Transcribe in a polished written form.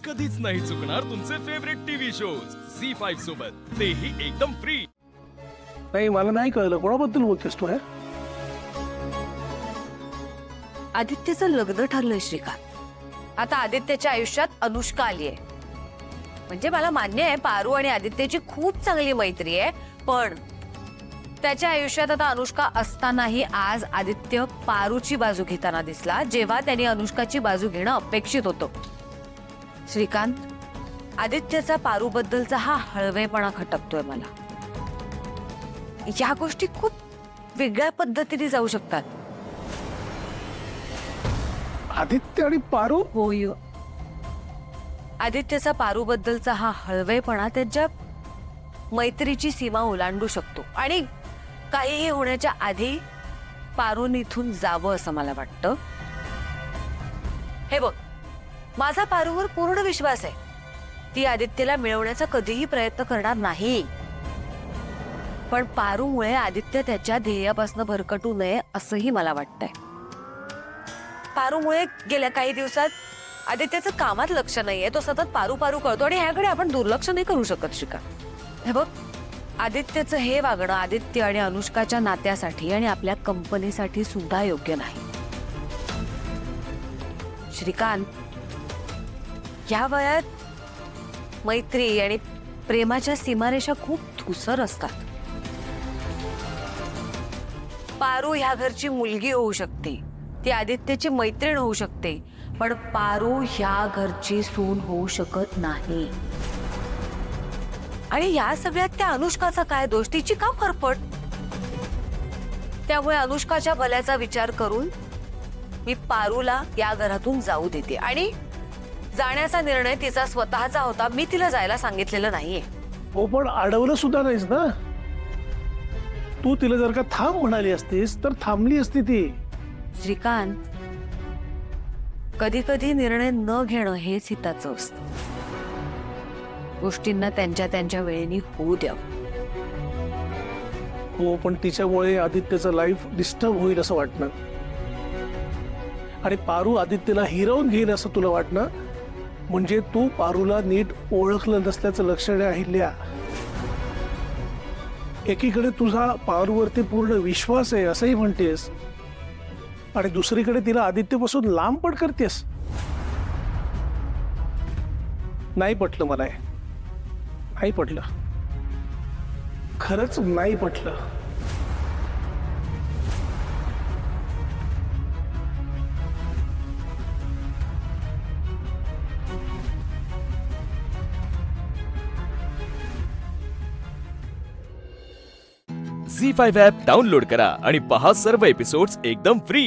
कधीच नाही चुकणार तुमचे फेवरेट टीव्ही शोज झी5 सोबत, तेही एकदम फ्री। नाही, मला नाही कळलं कोणाबद्दल बोलतेस तू? आदित्यचं लग्न ठरलंय श्रीकांत। आता आदित्यच्या आयुष्यात अनुष्का आली आहे। म्हणजे मला मान्य आहे पारू आणि आदित्यची खूप चांगली मैत्री आहे, पण त्याच्या आयुष्यात आता अनुष्का असतानाही आज आदित्य पारूची बाजू घेताना दिसला, जेव्हा त्यांनी अनुष्काची बाजू घेणं अपेक्षित होतं। श्रीकांत, आदित्यचा पारूबद्दलचा हा हळवेपणा खटकतोय मला। या गोष्टी खूप वेगळ्या पद्धतीने जाऊ शकतात। आदित्य आणि पारू? होय, आदित्यचा पारूबद्दलचा हा हळवेपणा त्याच्या मैत्रीची सीमा ओलांडू शकतो आणि काहीही होण्याच्या आधी पारून इथून जावं असं मला वाटतं। हे बघ, माझा पारूवर पूर्ण विश्वास आहे। ती आदित्यला मिळवण्याचा कधीही प्रयत्न करणार नाही, पण पारूमुळे आदित्य त्याच्या ध्येयापासून भरकटू नये असंही मला वाटतंय। पारूमुळे गेल्या काही दिवसात आदित्यचं कामात लक्ष नाहीये, तो सतत पारू पारू करतो आणि ह्याकडे आपण दुर्लक्ष नाही करू शकत श्रीकांत। हे बघ, आदित्यचं हे वागणं आदित्य आणि अनुष्काच्या नात्यासाठी आणि आपल्या कंपनीसाठी सुद्धा योग्य नाही। श्रीकांत, या वयात मैत्री आणि प्रेमाच्या सीमारेषा खूप धुसर असतात। पारू ह्या घरची मुलगी होऊ शकते, ती आदित्यची मैत्रीण होऊ शकते, पण पारू ह्या घरची सून होऊ शकत नाही। आणि या सगळ्यात त्या अनुष्काचा काय दोष? तिची का फरफट? त्यामुळे अनुष्काच्या भल्याचा विचार करून मी पारूला या घरातून जाऊ देते आणि जाण्याचा निर्णय तिचा स्वतःचा होता, मी तिला जायला सांगितलेलं नाहीये। हो, पण अडवलं सुद्धा नाहीस ना तू तिला। जर का थांब म्हणाली असतीस तर थांबली असती ती। श्रीकांत, कधी कधी निर्णय न घेणं हेच हिताचं असतं। गोष्टींना त्यांच्या त्यांच्या वेळेने होऊ द्या। हो, पण तिच्यामुळे आदित्यचं लाईफ डिस्टर्ब होईल असं वाटणं आणि पारू आदित्यला हिरावून घेईल असं तुला वाटणं, म्हणजे तू पारूला नीट ओळखलं नसल्याचं लक्षण आहे अहिल्या। एकीकडे तुझा पारूवरती पूर्ण विश्वास आहे असंही म्हणतेस आणि दुसरीकडे तिला आदित्यपासून लांब पण करतेस। नाही पटलं मला, नाही पटलं, खरंच नाही पटलं। झी5 ॲप डाउनलोड करा आणि पहा सर्व एपिसोड्स एकदम फ्री।